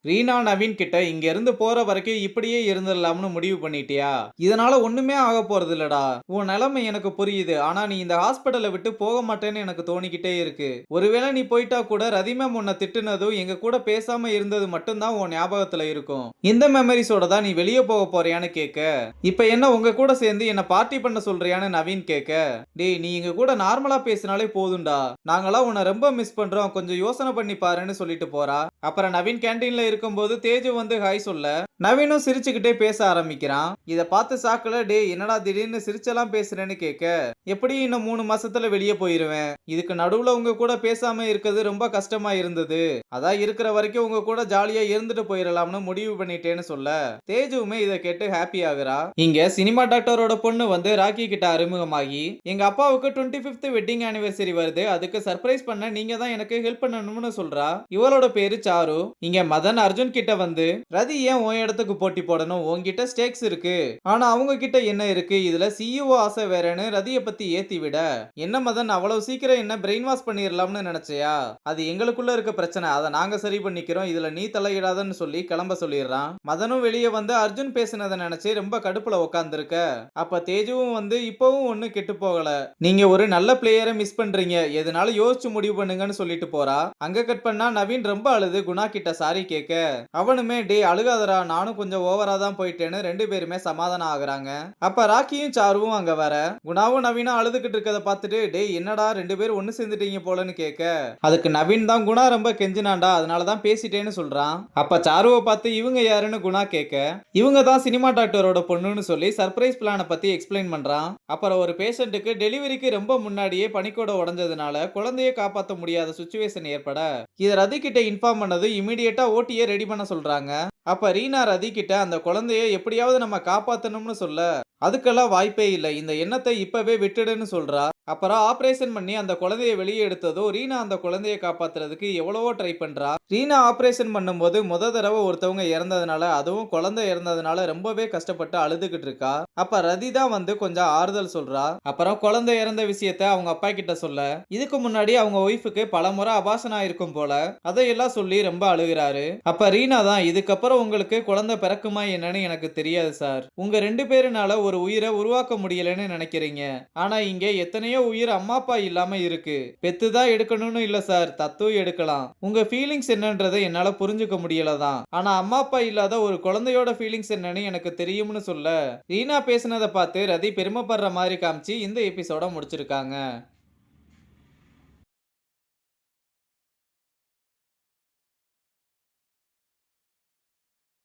ரீனா நவீன் கிட்ட இங்க இருந்து போற வரைக்கும் இப்படியே இருந்துடலாம்னு முடிவு பண்ணிட்டியா? இதனால ஒண்ணுமே ஆக போறது இல்லடா. உன் நிலைமை எனக்கு புரியுது. ஆனா நீ இந்த ஹாஸ்பிடலை விட்டு போக மாட்டேன்னு எனக்கு தோணிக்கிட்டே இருக்கு. ஒருவேளை நீ போயிட்டா கூட ரதி மேம் உன்னை திட்டுனதும் எங்க கூட பேசாம இருந்தது மட்டும்தான் உன் ஞாபகத்துல இருக்கும். இந்த மெமரிஸோட தான் நீ வெளியே போக போறியான்னு கேட்க, இப்ப என்ன உங்க கூட சேர்ந்து என்ன பார்ட்டி பண்ண சொல்றியான்னு நவீன் கேட்க, டேய் நீ எங்க கூட நார்மலா பேசினாலே போதும்டா. நாங்களாம் உன்னை ரொம்ப மிஸ் பண்றோம். கொஞ்சம் யோசனை பண்ணி பாருன்னு சொல்லிட்டு போறா. அப்புறம் நவீன் கேண்டீன்ல இருக்கும்போது தேஜு வந்து ஹாய் சொல்ல, நவீனும் சிரிச்சுக்கிட்டே பேச ஆரம்பிக்கிறான். இத பார்த்து சாக்குல, டேய் என்னடா திடீர்னு சிரிச்செல்லாம் பேசுறேன்னு கேட்க, எப்படி இன்னும் 3 மாசத்துல வெளியே போயிருவேன். இதுக்கு நடுவுல உங்க கூட பேசாம இருக்கிறது ரொம்ப கஷ்டமா இருந்தது. அதான் இருக்கிற வரைக்கும் உங்க கூட ஜாலியா இருந்துட்டு போயிடலாம்னு முடிவு பண்ணிட்டேன்னு சொல்ல, தேஜுவுமே இதை கேட்டு ஹாப்பி ஆகுறா. இங்க சினிமா டாக்டரோட பொண்ணு வந்து ராக்கி கிட்ட அறிமுகமாகி, எங்க அப்பாவுக்கு 25th வெட்டிங் ஆனிவர்சரி வருது, அதுக்கு சர்ப்ரைஸ் பண்ண நீங்க தான் எனக்கு ஹெல்ப் பண்ணணும்னு சொல்றா. இவளோட பேரு சாரு. இங்க மதன் அர்ஜுன் கிட்ட வந்து, ரதி ஏன் உன் இடத்துக்கு போட்டி போடணும், உன்கிட்ட ஸ்டேக்ஸ் இருக்கு, ஆனா அவங்க கிட்ட என்ன இருக்கு, இதுல சிஇஓ ஆசை வேறன்னு ரதியை பத்தி ஏத்தி விட, என்ன மதன் அவ்வளவு சீக்கிரம் என்ன பிரெயின் வாஷ் பண்ணிடலாம்னு நினைச்சியா? அது எங்களுக்குள்ள இருக்க பிரச்சனை, அதை நாங்க சரி பண்ணிக்கிறோம், இதுல நீ தலையிடாதன்னு சொல்லி கிளம்ப சொல்லிடுறான். மதனும் வெளியே வந்து அர்ஜுன் பேசினதை நினைச்சு ரொம்ப கடுப்புல உட்கார்ந்துருக்க, அப்ப தேஜுவும் வந்து இப்பவும் ஒண்ணு கெட்டு போகல, நீங்க ஒரு நல்ல பிளேயரை மிஸ் பண்றீங்க, எதனால யோசிச்சு முடிவு பண்ணுங்கன்னு சொல்லிட்டு போறா. அங்க கட் பண்ணா நவீன் ரொம்ப அழுது குணா கிட்ட சாரி கேட்க, அவனுமே டே அழுகாதரா, நானும் கொஞ்சம் ஓவரா தான் போயிட்டேன்னு 2 பேருமே சமாதானம் ஆகுறாங்க. அப்ப ராக்கியும் சாருவும் அங்க வர, குணாவும் நவீனும் அழுதுகிட்டு இருக்கத பார்த்துட்டு, டே என்னடா 2 பேரும் ஒண்ணு சேர்ந்துட்டீங்க போலன்னு கேட்க, அதுக்கு நவீன் தான் குணா ரொம்ப கெஞ்சினாண்டா, அதனாலதான் பேசிட்டேன்னு சொல்றான். அப்ப சாருவை பார்த்து இவங்க யாருன்னு குணா கேட்க, இவங்க தான் சினிமா டாக்டரோட பொண்ணுன்னு சொல்லி சர்ப்ரைஸ் பிளானை பத்தி எக்ஸ்பிளைன் பண்றான். அப்புறம் ஒரு பேஷண்ட்டுக்கு டெலிவரிக்கு ரொம்ப முன்னாடியே பனிக்கூட உடஞ்சதுனால குழந்தைய காப்பாற்ற முடியாத சுச்சுவேஷன் ஏற்பட, இத ரதி கிட்ட இன்ஃபார்ம் பண்ணது இமிடியேட்டா ஓட்டியை ரெடி பண்ண சொல்றாங்க. அப்ப ரீனா ரதி கிட்ட அந்த குழந்தைய எப்படியாவது நம்ம காப்பாத்தணும்னு சொல்ல, அதுக்கெல்லாம் வாய்ப்பே இல்லை, இந்த எண்ணத்தை இப்பவே விட்டுடுன்னு சொல்றா. அப்புறம் ஆபரேஷன் பண்ணி அந்த குழந்தைய வெளியே எடுத்ததும் ரீனா அந்த குழந்தைய காப்பாத்துறதுக்கு எவ்வளவோ ட்ரை பண்றா. ரீனா ஆபரேஷன் பண்ணும்போது தடவை ஒருத்தவங்க இறந்ததுனால, அதுவும் குழந்தை இறந்ததுனால ரொம்பவே கஷ்டப்பட்டு அழுதுகிட்டு இருக்கா. அப்ப ரதி தான் வந்து கொஞ்சம் ஆறுதல் சொல்றா. அப்புறம் குழந்தை இறந்த விஷயத்த அவங்க அப்பா கிட்ட சொல்ல, இதுக்கு முன்னாடி அவங்க ஒய்ஃபுக்கு பல முறை அபாசனம் ஆயிருக்கும் போல, அதையெல்லாம் சொல்லி ரொம்ப அழுகிறாரு. அப்ப ரீனா தான், இதுக்கப்புறம் உங்களுக்கு குழந்தை பிறக்குமா என்னன்னு எனக்கு தெரியாது சார், உங்க 2 பேருனால ஒரு உயிரை உருவாக்க முடியலன்னு நினைக்கிறீங்க, ஆனா இங்க எத்தனையோ உயிர் அம்மா அப்பா இல்லாம இருக்கு, பெத்துதான் எடுக்கணும்னு இல்ல சார், தத்தும் எடுக்கலாம், உங்க ஃபீலிங்ஸ் என்னன்றதை என்னால புரிஞ்சுக்க முடியலதான், ஆனா அம்மா அப்பா இல்லாத ஒரு குழந்தையோட ஃபீலிங்ஸ் என்னன்னு எனக்கு தெரியும்னு சொல்ல, ரீனா பேசினதை பார்த்து ரதி பெருமைப்படுற மாதிரி காமிச்சு இந்த எபிசோட முடிச்சிருக்காங்க.